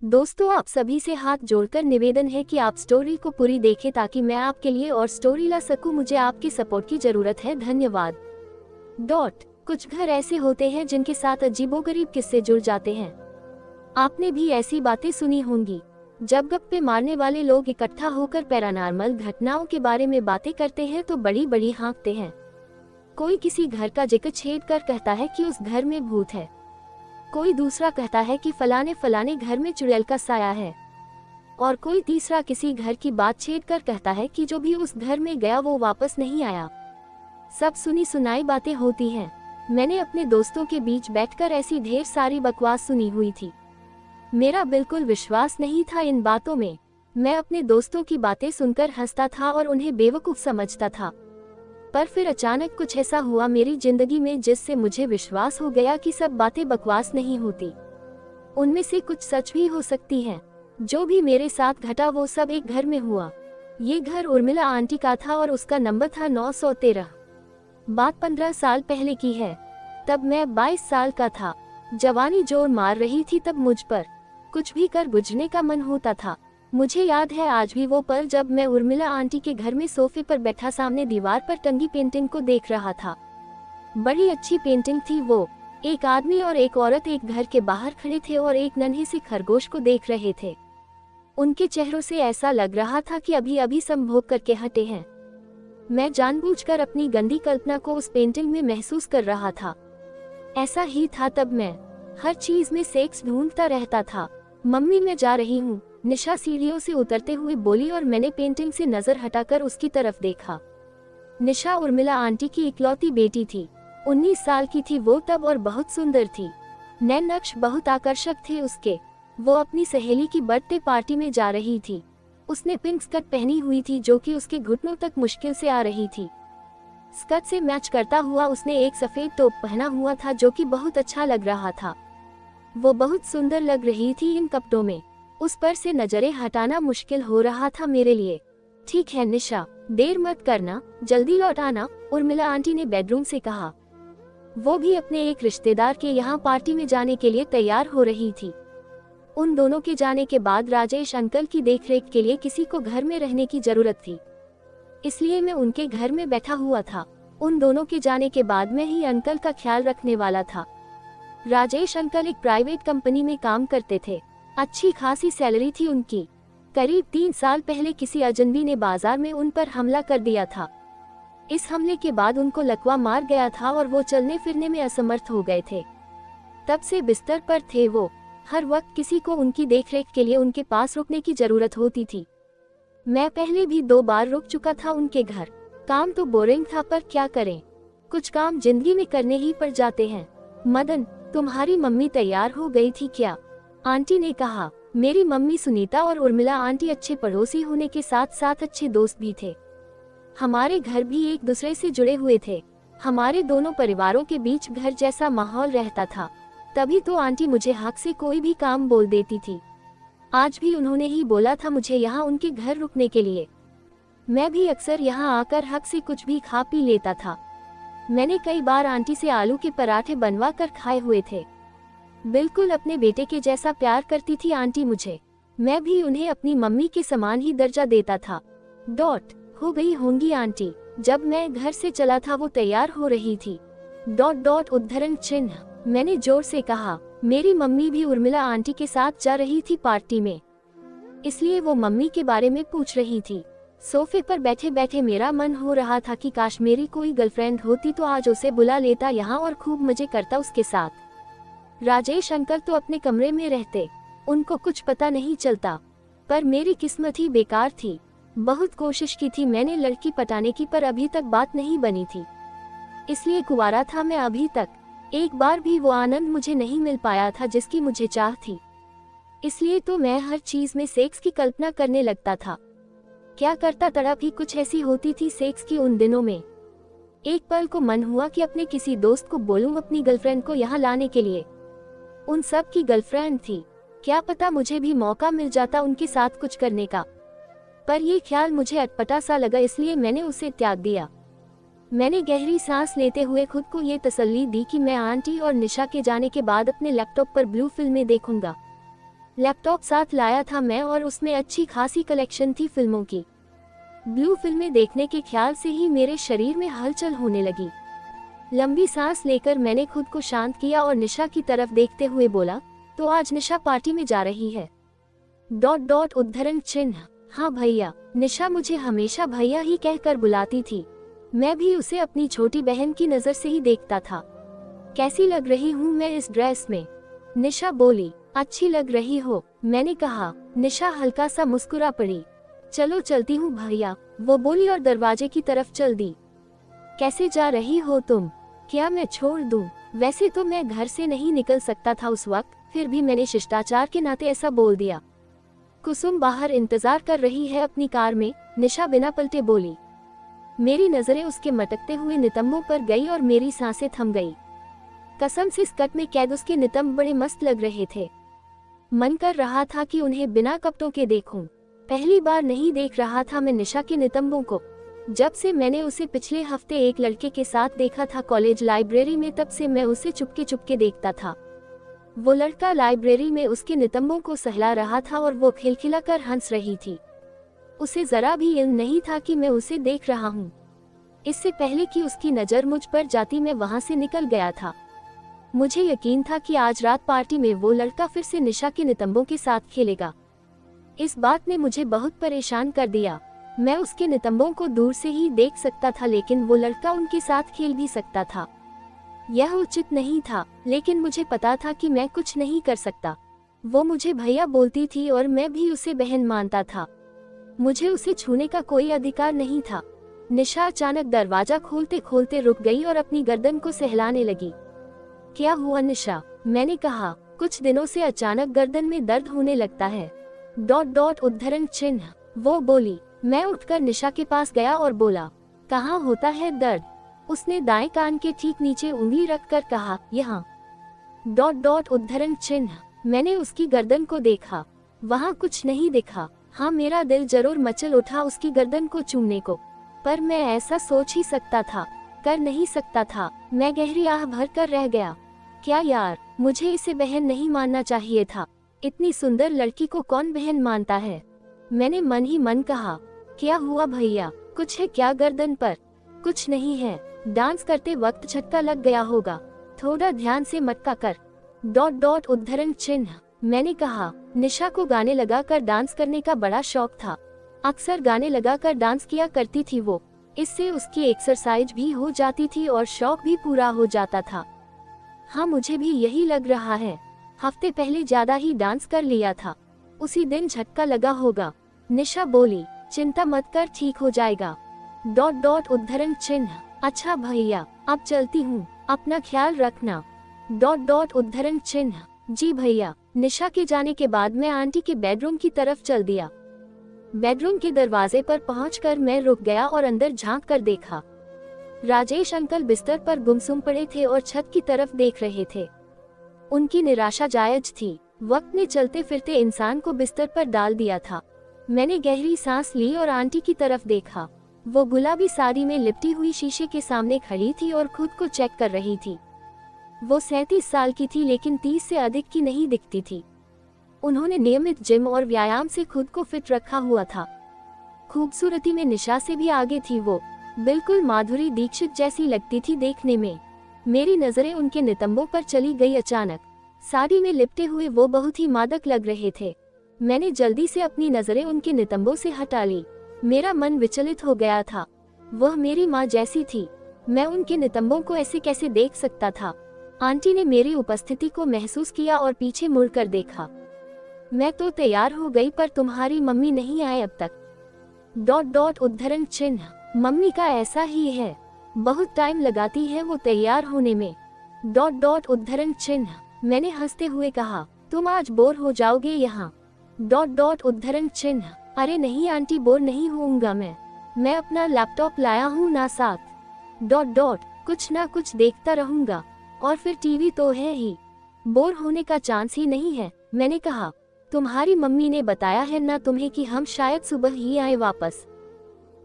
दोस्तों, आप सभी से हाथ जोड़कर निवेदन है कि आप स्टोरी को पूरी देखें ताकि मैं आपके लिए और स्टोरी ला सकूं। मुझे आपके सपोर्ट की जरूरत है। धन्यवाद। कुछ घर ऐसे होते हैं जिनके साथ अजीबोगरीब किस्से जुड़ जाते हैं। आपने भी ऐसी बातें सुनी होंगी जब गप्पे मारने वाले लोग इकट्ठा होकर पैरानॉर्मल घटनाओं के बारे में बातें करते हैं तो बड़ी बड़ी हाँकते हैं। कोई किसी घर का जिक्र छेड़ कर कहता है कि उस घर में भूत है। कोई दूसरा कहता है कि फलाने फलाने घर में चुड़ैल का साया है। और कोई तीसरा किसी घर की बात छेड़ कर कहता है कि जो भी उस घर में गया वो वापस नहीं आया। सब सुनी सुनाई बातें होती हैं। मैंने अपने दोस्तों के बीच बैठकर ऐसी ढेर सारी बकवास सुनी हुई थी। मेरा बिल्कुल विश्वास नहीं था इन बातों में। मैं अपने दोस्तों की बातें सुनकर हंसता था और उन्हें बेवकूफ समझता था। पर फिर अचानक कुछ ऐसा हुआ मेरी जिंदगी में जिससे मुझे विश्वास हो गया कि सब बातें बकवास नहीं होती। उनमें से कुछ सच भी हो सकती हैं। जो भी मेरे साथ घटा वो सब एक घर में हुआ। ये घर उर्मिला आंटी का था और उसका नंबर था 913। बात 15 साल पहले की है। तब मैं 22 साल का था। जवानी जोर मार रही थी तब मुझ पर कुछ भी कर बुझने का मन होता था। मुझे याद है आज भी वो पल जब मैं उर्मिला आंटी के घर में सोफे पर बैठा सामने दीवार पर टंगी पेंटिंग को देख रहा था। बड़ी अच्छी पेंटिंग थी वो। एक आदमी और एक औरत एक घर के बाहर खड़े थे और एक नन्हे से खरगोश को देख रहे थे। उनके चेहरों से ऐसा लग रहा था कि अभी अभी संभोग करके हटे हैं। मैं जानबूझकर अपनी गंदी कल्पना को उस पेंटिंग में महसूस कर रहा था। ऐसा ही था तब मैं हर चीज में सेक्स ढूंढता रहता था। मम्मी, मैं जा रही हूँ, निशा सीढ़ियों से उतरते हुए बोली और मैंने पेंटिंग से नजर हटाकर उसकी तरफ देखा। निशा उर्मिला आंटी की इकलौती बेटी थी। 19 साल की थी वो तब और बहुत सुंदर थी। नैन नक्श बहुत आकर्षक थे उसके। वो अपनी सहेली की बर्थडे पार्टी में जा रही थी। उसने पिंक स्कर्ट पहनी हुई थी जो कि उसके घुटनों तक मुश्किल से आ रही थी। स्कर्ट से मैच करता हुआ उसने एक सफेद टॉप पहना हुआ था जो कि बहुत अच्छा लग रहा था। वो बहुत सुंदर लग रही थी इन कपड़ों में। उस पर से नजरें हटाना मुश्किल हो रहा था मेरे लिए। ठीक है निशा, देर मत करना, जल्दी लौट आना, उर्मिला आंटी ने बेडरूम से कहा। वो भी अपने एक रिश्तेदार के यहाँ पार्टी में जाने के लिए तैयार हो रही थी। उन दोनों के जाने के बाद राजेश अंकल की देखरेख के लिए किसी को घर में रहने की जरूरत थी, इसलिए मैं उनके घर में बैठा हुआ था। उन दोनों के जाने के बाद मैं ही अंकल का ख्याल रखने वाला था। राजेश अंकल एक प्राइवेट कंपनी में काम करते थे। अच्छी खासी सैलरी थी उनकी। करीब 3 साल पहले किसी अजनबी ने बाजार में उन पर हमला कर दिया था। इस हमले के बाद उनको लकवा मार गया था और वो चलने फिरने में असमर्थ हो गए थे। तब से बिस्तर पर थे वो। हर वक्त किसी को उनकी देखरेख के लिए उनके पास रुकने की जरूरत होती थी। मैं पहले भी 2 बार रुक चुका था उनके घर। काम तो बोरिंग था पर क्या करें, कुछ काम जिंदगी में करने ही पड़ जाते हैं। मदन, तुम्हारी मम्मी तैयार हो गई थी क्या? आंटी ने कहा। मेरी मम्मी सुनीता और उर्मिला आंटी अच्छे पड़ोसी होने के साथ साथ अच्छे दोस्त भी थे। हमारे घर भी एक दूसरे से जुड़े हुए थे। हमारे दोनों परिवारों के बीच घर जैसा माहौल रहता था। तभी तो आंटी मुझे हक से कोई भी काम बोल देती थी। आज भी उन्होंने ही बोला था मुझे यहाँ उनके घर रुकने के लिए। मैं भी अक्सर यहाँ आकर हक से कुछ भी खा पी लेता था। मैंने कई बार आंटी से आलू के पराठे बनवा कर खाए हुए थे। बिल्कुल अपने बेटे के जैसा प्यार करती थी आंटी मुझे। मैं भी उन्हें अपनी मम्मी के समान ही दर्जा देता था। हो गई होंगी आंटी। जब मैं घर से चला था वो तैयार हो रही थी। उद्धरण चिन्ह। मैंने जोर से कहा। मेरी मम्मी भी उर्मिला आंटी के साथ जा रही थी पार्टी में, इसलिए वो मम्मी के बारे में पूछ रही थी। सोफे पर बैठे बैठे मेरा मन हो रहा था कि काश मेरी कोई गर्लफ्रेंड होती तो आज उसे बुला लेता यहाँ और खूब मजे करता उसके साथ। राजेश अंकल तो अपने कमरे में रहते, उनको कुछ पता नहीं चलता। पर मेरी किस्मत ही बेकार थी। बहुत कोशिश की थी मैंने लड़की पटाने की पर अभी तक बात नहीं बनी थी, इसलिए कुंवारा था मैं अभी तक। एक बार भी वो आनंद मुझे नहीं मिल पाया था जिसकी मुझे चाह थी। इसलिए तो मैं हर चीज में सेक्स की कल्पना करने लगता था। क्या करता तड़प ही कुछ ऐसी होती थी सेक्स की उन दिनों में। एक पल को मन हुआ कि अपने किसी दोस्त को बोलूं अपनी गर्लफ्रेंड को यहाँ लाने के लिए। उन सब की गर्लफ्रेंड थी, क्या पता मुझे भी मौका मिल जाता उनके साथ कुछ करने का। पर ये ख्याल मुझे अटपटा सा लगा, इसलिए मैंने उसे त्याग दिया। मैंने गहरी सांस लेते हुए खुद को ये तसल्ली दी कि मैं आंटी और निशा के जाने के बाद अपने लैपटॉप पर ब्लू फिल्में देखूंगा। लैपटॉप साथ लाया था मैं और उसमें अच्छी खासी कलेक्शन थी फिल्मों की। ब्लू फिल्में देखने के ख्याल से ही मेरे शरीर में हलचल होने लगी। लंबी सांस लेकर मैंने खुद को शांत किया और निशा की तरफ देखते हुए बोला, तो आज निशा पार्टी में जा रही है? उद्धरण चिन्ह। हाँ भैया। निशा मुझे हमेशा भैया ही कहकर बुलाती थी। मैं भी उसे अपनी छोटी बहन की नजर से ही देखता था। कैसी लग रही हूँ मैं इस ड्रेस में? निशा बोली। अच्छी लग रही हो, मैंने कहा। निशा हल्का सा मुस्कुरा पड़ी। चलो चलती हूँ भैया, वो बोली और दरवाजे की तरफ चल दी। कैसे जा रही हो तुम? क्या मैं छोड़ दूं? वैसे तो मैं घर से नहीं निकल सकता था उस वक्त, फिर भी मैंने शिष्टाचार के नाते ऐसा बोल दिया। कुसुम बाहर इंतजार कर रही है अपनी कार में, निशा बिना पलटे बोली। मेरी नजरें उसके मटकते हुए नितंबों पर गई और मेरी सांसें थम गई। कसम से स्कर्ट में कैद उसके नितंब बड़े मस्त लग रहे थे। मन कर रहा था कि उन्हें बिना कपड़ों के देखूं। पहली बार नहीं देख रहा था मैं निशा के नितंबों को। जब से मैंने उसे पिछले हफ्ते एक लड़के के साथ देखा था कॉलेज लाइब्रेरी में, तब से मैं उसे चुपके चुपके देखता था। वो लड़का लाइब्रेरी में उसके नितंबों को सहला रहा था और वो खिलखिलाकर हंस रही थी। उसे जरा भी इल्म नहीं था कि मैं उसे देख रहा हूँ। इससे पहले कि उसकी नज़र मुझ पर जाती मैं वहां से निकल गया था। मुझे यकीन था कि आज रात पार्टी में वो लड़का फिर से निशा के नितंबों के साथ खेलेगा। इस बात ने मुझे बहुत परेशान कर दिया। मैं उसके नितंबों को दूर से ही देख सकता था, लेकिन वो लड़का उनके साथ खेल भी सकता था। यह उचित नहीं था, लेकिन मुझे पता था कि मैं कुछ नहीं कर सकता। वो मुझे भैया बोलती थी और मैं भी उसे बहन मानता था। मुझे उसे छूने का कोई अधिकार नहीं था। निशा अचानक दरवाजा खोलते खोलते रुक गई और अपनी गर्दन को सहलाने लगी। क्या हुआ निशा? मैंने कहा। कुछ दिनों से अचानक गर्दन में दर्द होने लगता है। उद्धरण चिन्ह। वो बोली। मैं उठकर निशा के पास गया और बोला, कहाँ होता है दर्द? उसने दाएं कान के ठीक नीचे उंगली रखकर कहा, यहाँ। उद्धरण चिन्ह। मैंने उसकी गर्दन को देखा। वहाँ कुछ नहीं दिखा। हाँ, मेरा दिल जरूर मचल उठा उसकी गर्दन को चूमने को, पर मैं ऐसा सोच ही सकता था, कर नहीं सकता था। मैं गहरी आह भर कर रह गया। क्या यार, मुझे इसे बहन नहीं मानना चाहिए था। इतनी सुंदर लड़की को कौन बहन मानता है? मैंने मन ही मन कहा। क्या हुआ भैया, कुछ है क्या गर्दन पर? कुछ नहीं है। डांस करते वक्त झटका लग गया होगा, थोड़ा ध्यान से मटका कर। उद्धरण चिन्ह। मैंने कहा। निशा को गाने लगाकर डांस करने का बड़ा शौक था। अक्सर गाने लगाकर डांस किया करती थी वो। इससे उसकी एक्सरसाइज भी हो जाती थी और शौक भी पूरा हो जाता था। हाँ, मुझे भी यही लग रहा है। हफ्ते पहले ज्यादा ही डांस कर लिया था, उसी दिन झटका लगा होगा। निशा बोली। चिंता मत कर, ठीक हो जाएगा। उद्धरण चिन्ह। अच्छा भैया, अब चलती हूँ, अपना ख्याल रखना। उद्धरण चिन्ह। जी भैया। निशा के जाने के बाद मैं आंटी के बेडरूम की तरफ चल दिया। बेडरूम के दरवाजे पर पहुंचकर मैं रुक गया और अंदर झांक कर देखा। राजेश अंकल बिस्तर पर गुमसुम पड़े थे और छत की तरफ देख रहे थे। उनकी निराशा जायज थी। वक्त ने चलते फिरते इंसान को बिस्तर पर डाल दिया था। मैंने गहरी सांस ली और आंटी की तरफ देखा। वो गुलाबी साड़ी में लिपटी हुई शीशे के सामने खड़ी थी और खुद को चेक कर रही थी। वो 37 साल की थी, लेकिन 30 से अधिक की नहीं दिखती थी। उन्होंने नियमित जिम और व्यायाम से खुद को फिट रखा हुआ था। खूबसूरती में निशा से भी आगे थी वो। बिल्कुल माधुरी दीक्षित जैसी लगती थी देखने में। मेरी नजरें उनके नितंबों पर चली गई। अचानक साड़ी में लिपटे हुए वो बहुत ही मादक लग रहे थे। मैंने जल्दी से अपनी नजरें उनके नितंबों से हटा ली। मेरा मन विचलित हो गया था। वह मेरी माँ जैसी थी, मैं उनके नितंबों को ऐसे कैसे देख सकता था? आंटी ने मेरी उपस्थिति को महसूस किया और पीछे मुड़कर देखा। मैं तो तैयार हो गई, पर तुम्हारी मम्मी नहीं आए अब तक। उद्धरण चिन्ह। मम्मी का ऐसा ही है, बहुत टाइम लगाती है वो तैयार होने में। उद्धरण चिन्ह। मैंने हंसते हुए कहा, तुम आज बोर हो जाओगे यहाँ। उद्धरण चिन्ह। अरे नहीं आंटी, बोर नहीं होऊंगा मैं अपना लैपटॉप लाया हूँ ना साथ। कुछ ना कुछ देखता रहूंगा, और फिर टीवी तो है ही, बोर होने का चांस ही नहीं है। मैंने कहा, तुम्हारी मम्मी ने बताया है ना तुम्हें कि हम शायद सुबह ही आए वापस।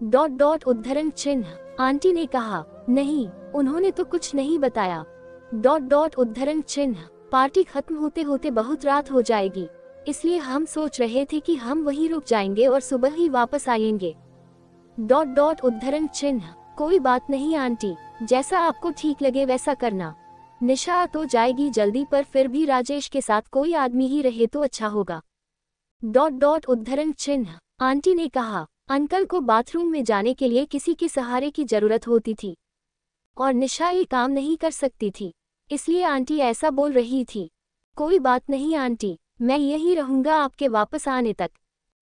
उद्धरण चिन्ह। आंटी ने कहा, नहीं, उन्होंने तो कुछ नहीं बताया। उद्धरण चिन्ह। पार्टी खत्म होते होते बहुत रात हो जाएगी, इसलिए हम सोच रहे थे कि हम वहीं रुक जाएंगे और सुबह ही वापस आएंगे। डॉट डॉट उद्धरण चिन्ह। कोई बात नहीं आंटी, जैसा आपको ठीक लगे वैसा करना। निशा आ तो जाएगी जल्दी, पर फिर भी राजेश के साथ कोई आदमी ही रहे तो अच्छा होगा। डॉट डॉट उद्धरण चिन्ह। आंटी ने कहा, अंकल को बाथरूम में जाने के लिए किसी के सहारे की जरूरत होती थी और निशा ये काम नहीं कर सकती थी, इसलिए आंटी ऐसा बोल रही थी। कोई बात नहीं आंटी, मैं यही रहूंगा आपके वापस आने तक।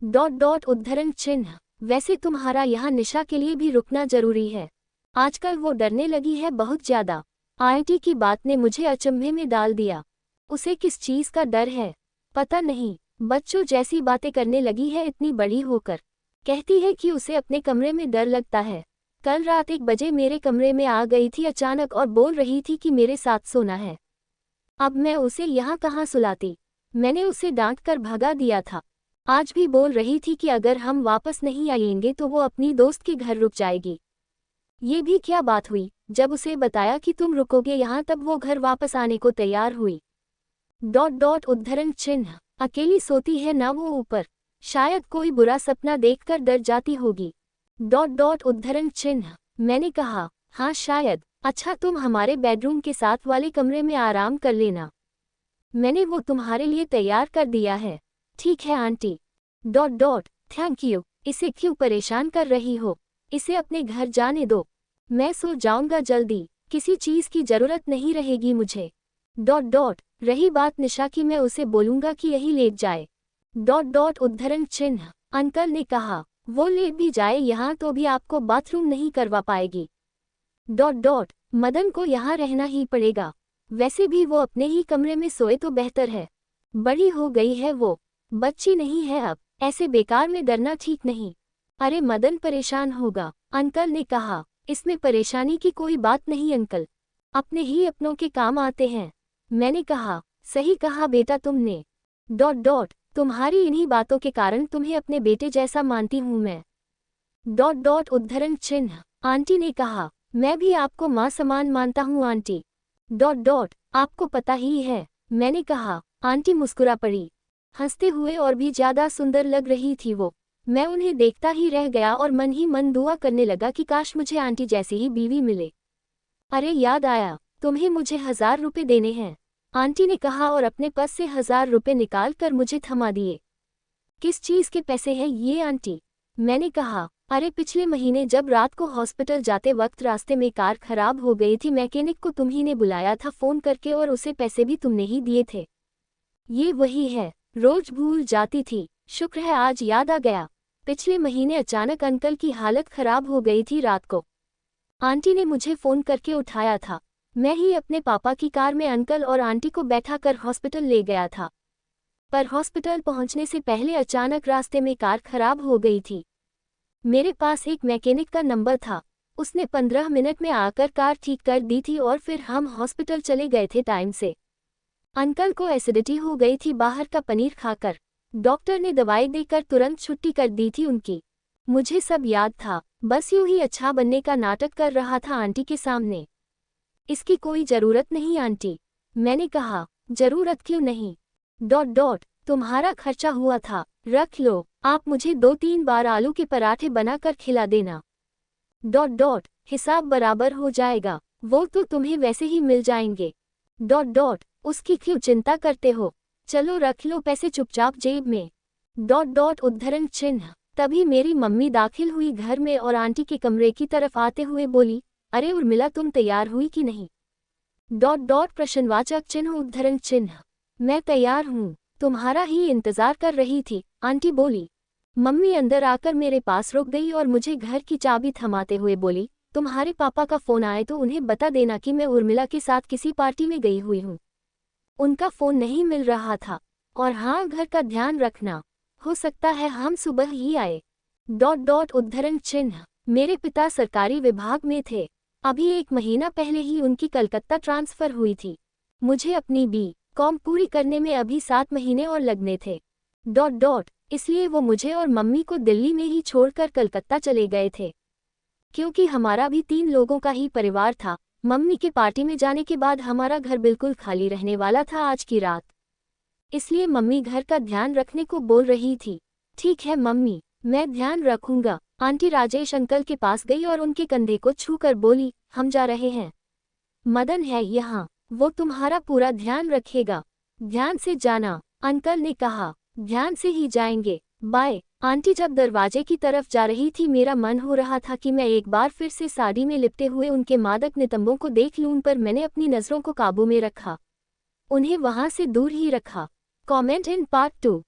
डॉट डॉट उद्धरण चिन्ह। वैसे तुम्हारा यहाँ निशा के लिए भी रुकना जरूरी है, आजकल वो डरने लगी है बहुत ज्यादा। आंटी की बात ने मुझे अचंभे में डाल दिया। उसे किस चीज का डर है पता नहीं, बच्चों जैसी बातें करने लगी है इतनी बड़ी होकर। कहती है कि उसे अपने कमरे में डर लगता है। कल रात 1 बजे मेरे कमरे में आ गई थी अचानक और बोल रही थी कि मेरे साथ सोना है। अब मैं उसे यहाँ कहाँ सुलाती, मैंने उसे डांट कर भगा दिया था। आज भी बोल रही थी कि अगर हम वापस नहीं आएंगे तो वो अपनी दोस्त के घर रुक जाएगी। ये भी क्या बात हुई, जब उसे बताया कि तुम रुकोगे यहाँ तब वो घर वापस आने को तैयार हुई। डॉट डॉट उद्धरण चिन्ह। अकेली सोती है ना वो ऊपर, शायद कोई बुरा सपना देखकर डर जाती होगी। डॉट डॉट उद्धरण चिन्ह। मैंने कहा, हाँ शायद। अच्छा तुम हमारे बेडरूम के साथ वाले कमरे में आराम कर लेना, मैंने वो तुम्हारे लिए तैयार कर दिया है। ठीक है aunty. Dot dot thank you. इसे क्यों परेशान कर रही हो, इसे अपने घर जाने दो, मैं सो जाऊंगा जल्दी, किसी चीज की जरूरत नहीं रहेगी मुझे। डॉट डॉट रही बात निशा की, मैं उसे बोलूंगा कि यही लेट जाए। डॉट डॉट उद्धरण चिन्ह। अंकल ने कहा, वो लेट भी जाए यहाँ तो भी आपको बाथरूम नहीं करवा पाएगी। डॉट डॉट मदन को यहाँ रहना ही पड़ेगा, वैसे भी वो अपने ही कमरे में सोए तो बेहतर है। बड़ी हो गई है वो, बच्ची नहीं है अब, ऐसे बेकार में डरना ठीक नहीं। अरे मदन परेशान होगा। अंकल ने कहा, इसमें परेशानी की कोई बात नहीं अंकल, अपने ही अपनों के काम आते हैं। मैंने कहा, सही कहा बेटा तुमने। डॉट डॉट तुम्हारी इन्हीं बातों के कारण तुम्हें अपने बेटे जैसा मानती हूँ मैं। डॉट डॉट उद्धरण चिन्ह। आंटी ने कहा, मैं भी आपको माँ समान मानता हूँ आंटी। डॉट डॉट आपको पता ही है। मैंने कहा। आंटी मुस्कुरा पड़ी, हंसते हुए, और भी ज्यादा सुंदर लग रही थी वो। मैं उन्हें देखता ही रह गया और मन ही मन दुआ करने लगा कि काश मुझे आंटी जैसी ही बीवी मिले। अरे याद आया, तुम्हें मुझे 1000 रुपये देने हैं, आंटी ने कहा और अपने पर्स से 1000 रुपये निकाल कर मुझे थमा दिए। किस चीज के पैसे हैं ये आंटी? मैंने कहा, अरे पिछले महीने जब रात को हॉस्पिटल जाते वक्त रास्ते में कार खराब हो गई थी, मैकेनिक को तुम ही ने बुलाया था फोन करके और उसे पैसे भी तुमने ही दिए थे। ये वही है, रोज भूल जाती थी, शुक्र है आज याद आ गया। पिछले महीने अचानक अंकल की हालत खराब हो गई थी रात को, आंटी ने मुझे फोन करके उठाया था। मैं ही अपने पापा की कार में अंकल और आंटी को बैठा कर हॉस्पिटल ले गया था, पर हॉस्पिटल पहुंचने से पहले अचानक रास्ते में कार खराब हो गई थी। मेरे पास एक मैकेनिक का नंबर था, उसने 15 मिनट में आकर कार ठीक कर दी थी और फिर हम हॉस्पिटल चले गए थे टाइम से। अंकल को एसिडिटी हो गई थी बाहर का पनीर खाकर, डॉक्टर ने दवाई देकर तुरंत छुट्टी कर दी थी उनकी। मुझे सब याद था, बस यूं ही अच्छा बनने का नाटक कर रहा था आंटी के सामने। इसकी कोई जरूरत नहीं आंटी। मैंने कहा, जरूरत क्यों नहीं? डॉट डॉट तुम्हारा खर्चा हुआ था, रख लो, आप मुझे 2-3 बार आलू के पराठे बनाकर खिला देना। डॉट डॉट हिसाब बराबर हो जाएगा, वो तो तुम्हें वैसे ही मिल जाएंगे। डॉट डॉट उसकी क्यों चिंता करते हो, चलो रख लो पैसे चुपचाप जेब में। डॉट डॉट उद्धरण चिन्ह। तभी मेरी मम्मी दाखिल हुई घर में और आंटी के कमरे की तरफ आते हुए बोली, अरे उर्मिला तुम तैयार हुई कि नहीं? डॉट डॉट प्रश्नवाचक चिन्ह उद्धरण चिन्ह। मैं तैयार हूँ, तुम्हारा ही इंतजार कर रही थी, आंटी बोली। मम्मी अंदर आकर मेरे पास रुक गई और मुझे घर की चाबी थमाते हुए बोली, तुम्हारे पापा का फोन आए तो उन्हें बता देना कि मैं उर्मिला के साथ किसी पार्टी में गई हुई हूँ। उनका फोन नहीं मिल रहा था, और हाँ घर का ध्यान रखना, हो सकता है हम सुबह ही आए। डॉट डॉट उद्धरण चिन्ह। मेरे पिता सरकारी विभाग में थे, अभी 1 महीना पहले ही उनकी कलकत्ता ट्रांसफर हुई थी। मुझे अपनी B.Com पूरी करने में अभी 7 महीने और लगने थे। डॉट डॉट इसलिए वो मुझे और मम्मी को दिल्ली में ही छोड़कर कलकत्ता चले गए थे, क्योंकि हमारा भी 3 लोगों का ही परिवार था। मम्मी के पार्टी में जाने के बाद हमारा घर बिल्कुल खाली रहने वाला था आज की रात। इसलिए मम्मी घर का ध्यान रखने को बोल रही थी। ठीक है मम्मी, मैं ध्यान रखूंगा। आंटी राजेश अंकल के पास गई और उनके कंधे को छूकर बोली, हम जा रहे हैं। मदन है यहाँ, वो तुम्हारा पूरा ध्यान रखेगा। ध्यान से जाना, अंकल ने कहा। ध्यान से ही जाएंगे, बाय। आंटी जब दरवाजे की तरफ जा रही थी, मेरा मन हो रहा था कि मैं एक बार फिर से साड़ी में लिपटे हुए उनके मादक नितंबों को देख लूं, पर मैंने अपनी नज़रों को काबू में रखा, उन्हें वहां से दूर ही रखा। Comment in part 2।